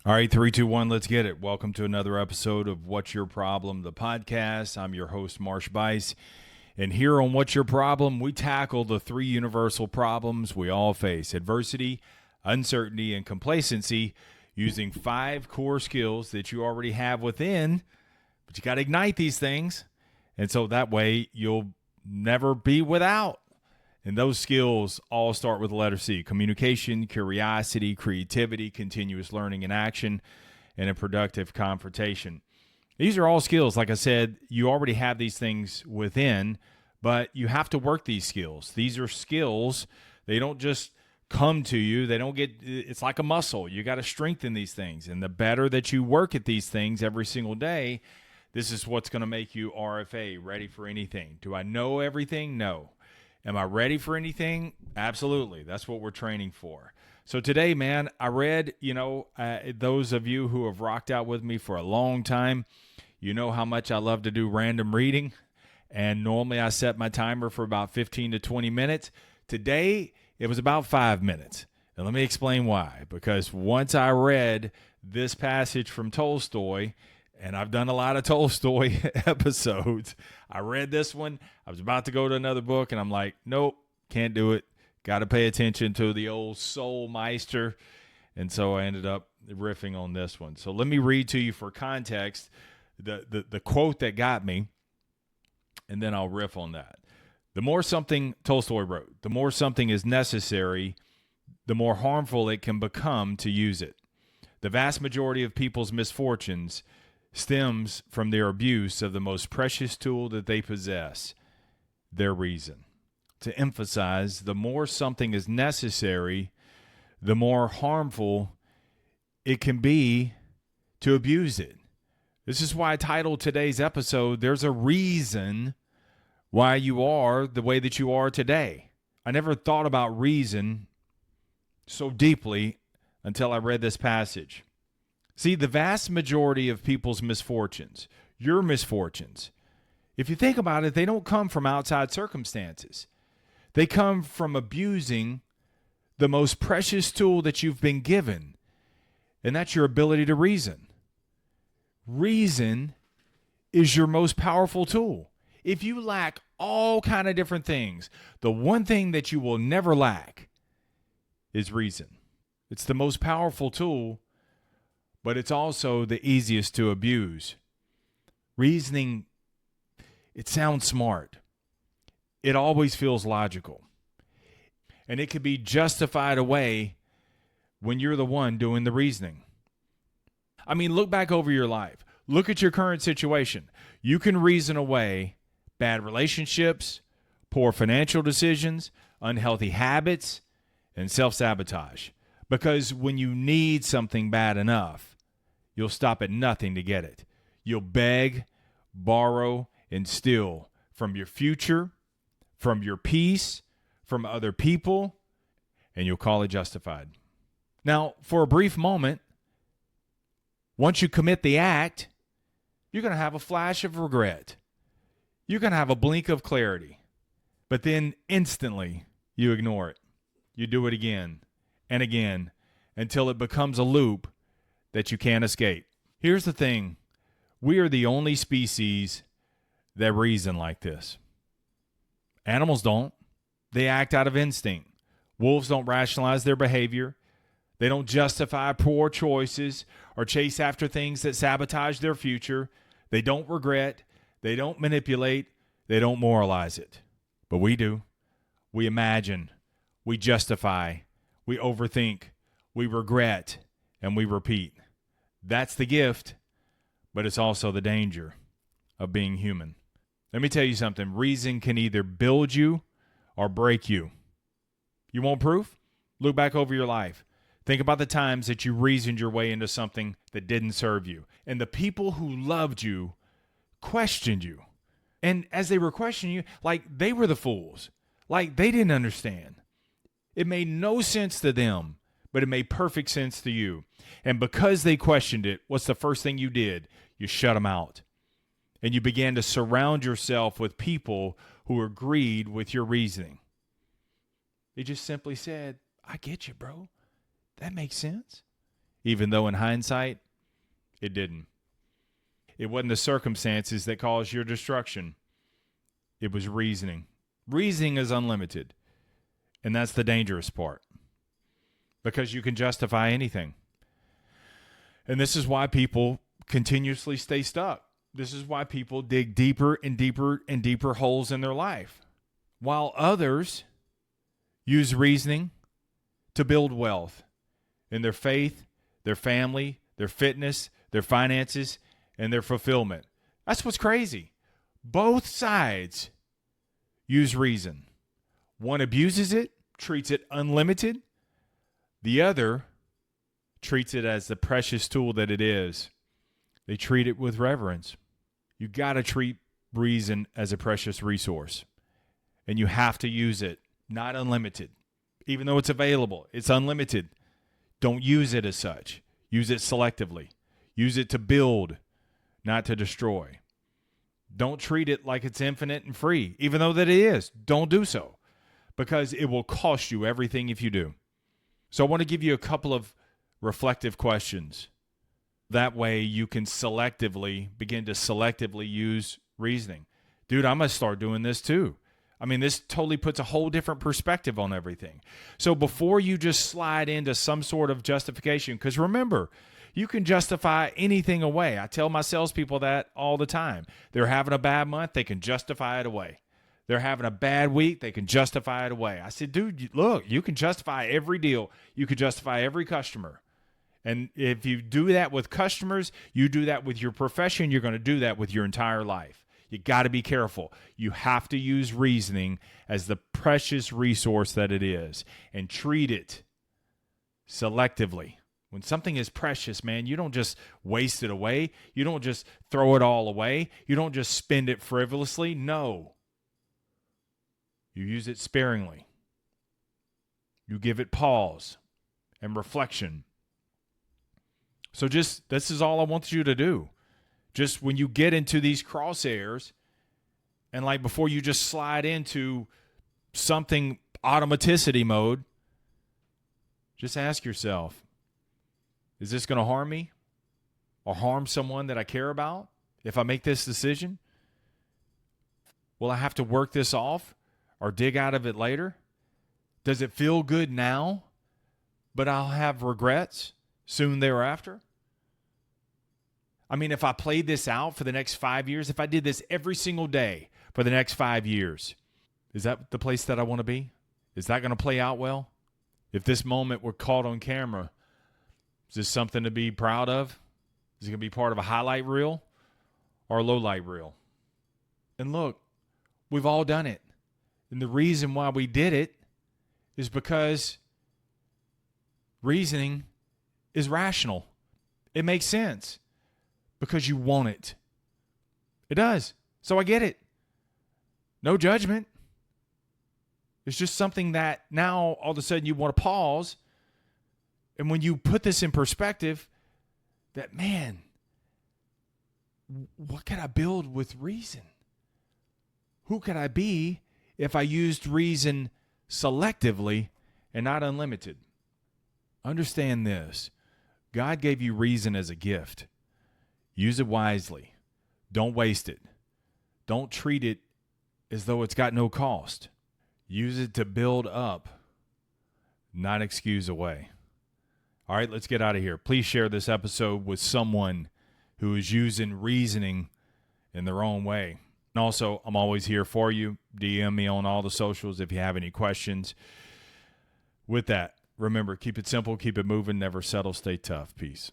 All right, three, two, one, let's get it. Welcome to another episode of What's Your Problem, the podcast. I'm your host, Marsh Bice. And here on What's Your Problem, we tackle the three universal problems we all face: adversity, uncertainty, and complacency, using 5 core skills that you already have within, but you got to ignite these things. And so that way you'll never be without. And those skills all start with the letter C: communication, curiosity, creativity, continuous learning and action, and a productive confrontation. These are all skills. Like I said, you already have these things within, but you have to work these skills. These are skills. They don't just come to you. They don't get, it's like a muscle. You got to strengthen these things. And the better that you work at these things every single day, this is what's going to make you RFA, ready for anything. Do I know everything? No. Am I ready for anything? Absolutely. That's what we're training for. So today, man, I read, those of you who have rocked out with me for a long time, you know how much I love to do random reading. And normally I set my timer for about 15 to 20 minutes. Today, it was about 5 minutes. And let me explain why. Because once I read this passage from Tolstoy, and I've done a lot of Tolstoy episodes, I read this one. I was about to go to another book, and I'm like, nope, can't do it. Got to pay attention to the old soul meister. And so I ended up riffing on this one. So let me read to you for context the quote that got me, and then I'll riff on that. The more something, Tolstoy wrote, the more something is necessary, the more harmful it can become to use it. The vast majority of people's misfortunes stems from their abuse of the most precious tool that they possess, their reason. To emphasize, the more something is necessary, the more harmful it can be to abuse it. This is why I titled today's episode, There's a Reason Why You Are the Way That You Are Today. I never thought about reason so deeply until I read this passage. See, the vast majority of people's misfortunes, your misfortunes, if you think about it, they don't come from outside circumstances. They come from abusing the most precious tool that you've been given, and that's your ability to reason. Reason is your most powerful tool. If you lack all kind of different things, the one thing that you will never lack is reason. It's the most powerful tool, but it's also the easiest to abuse. Reasoning, it sounds smart. It always feels logical. And it can be justified away when you're the one doing the reasoning. I mean, look back over your life. Look at your current situation. You can reason away bad relationships, poor financial decisions, unhealthy habits, and self-sabotage. Because when you need something bad enough, you'll stop at nothing to get it. You'll beg, borrow, and steal from your future, from your peace, from other people, and you'll call it justified. Now, for a brief moment, once you commit the act, you're going to have a flash of regret. You're going to have a blink of clarity. But then instantly, you ignore it. You do it again and again until it becomes a loop that you can't escape. Here's the thing. We are the only species that reason like this. Animals don't. They act out of instinct. Wolves don't rationalize their behavior. They don't justify poor choices or chase after things that sabotage their future. They don't regret. They don't manipulate. They don't moralize it. But we do. We imagine. We justify. We overthink. We regret. And we repeat. That's the gift, but it's also the danger of being human. Let me tell you something. Reason can either build you or break you. You want proof? Look back over your life. Think about the times that you reasoned your way into something that didn't serve you. And the people who loved you questioned you. And as they were questioning you, like they were the fools. Like they didn't understand. It made no sense to them, but it made perfect sense to you. And because they questioned it, what's the first thing you did? You shut them out. And you began to surround yourself with people who agreed with your reasoning. They just simply said, I get you, bro. That makes sense. even though in hindsight, it didn't. It wasn't the circumstances that caused your destruction. It was reasoning. Reasoning is unlimited, and that's the dangerous part, because you can justify anything. And this is why people continuously stay stuck. This is why people dig deeper and deeper and deeper holes in their life, while others use reasoning to build wealth in their faith, their family, their fitness, their finances, and their fulfillment. That's what's crazy. Both sides use reason. One abuses it, treats it unlimited. The other treats it as the precious tool that it is. They treat it with reverence. You got to treat reason as a precious resource, and you have to use it, not unlimited. Even though it's available, it's unlimited. Don't use it as such. Use it selectively. Use it to build, not to destroy. Don't treat it like it's infinite and free, even though that it is. Don't do so, because it will cost you everything if you do. So I want to give you a couple of reflective questions. That way you can begin to selectively use reasoning. Dude, I'm going to start doing this too. I mean, this totally puts a whole different perspective on everything. So before you just slide into some sort of justification, because remember, you can justify anything away. I tell my salespeople that all the time. They're having a bad month, they can justify it away. They're having a bad week, they can justify it away. I said, dude, look, you can justify every deal. You can justify every customer. And if you do that with customers, you do that with your profession, you're going to do that with your entire life. You got to be careful. You have to use reasoning as the precious resource that it is, and treat it selectively. When something is precious, man, you don't just waste it away. You don't just throw it all away. You don't just spend it frivolously. No. You use it sparingly. You give it pause and reflection. So this is all I want you to do. Just when you get into these crosshairs, and like before you just slide into something automaticity mode, just ask yourself, is this going to harm me or harm someone that I care about if I make this decision? Will I have to work this off or dig out of it later? Does it feel good now, but I'll have regrets soon thereafter? I mean, if I played this out for the next 5 years, if I did this every single day for the next 5 years, is that the place that I want to be? Is that going to play out well? If this moment were caught on camera, is this something to be proud of? Is it going to be part of a highlight reel or a low light reel? And look, we've all done it. And the reason why we did it is because reasoning is rational. It makes sense because you want it. It does. So I get it. No judgment. It's just something that now all of a sudden you want to pause. And when you put this in perspective, that, man, what could I build with reason? Who could I be if I used reason selectively and not unlimited? Understand this. God gave you reason as a gift. Use it wisely. Don't waste it. Don't treat it as though it's got no cost. Use it to build up, not excuse away. All right, let's get out of here. Please share this episode with someone who is using reasoning in their own way. And also, I'm always here for you. DM me on all the socials if you have any questions. With that, remember, keep it simple, keep it moving, never settle, stay tough. Peace.